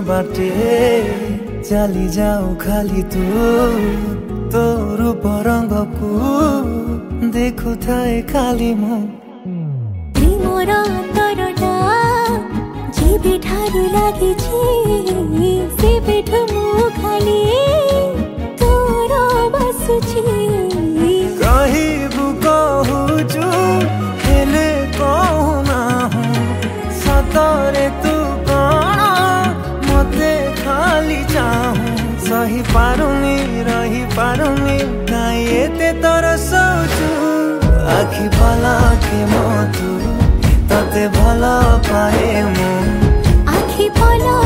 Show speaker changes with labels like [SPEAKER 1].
[SPEAKER 1] बाटे चली जाऊ खाली तू रूप रंग को देखु थाए खाली मु
[SPEAKER 2] मोर अंतरटा जेबे ठारू लागिछि सेबेठु मु खाली तोर बसुछि
[SPEAKER 1] कहिबु कहुछु हेले कहूना सतरे तू कौन मते खाली चाहूं सही पारुनी रही पारुनी काई एते तोर सोचू आखि भला के मो तू तते भला पाए मु
[SPEAKER 2] आखि भला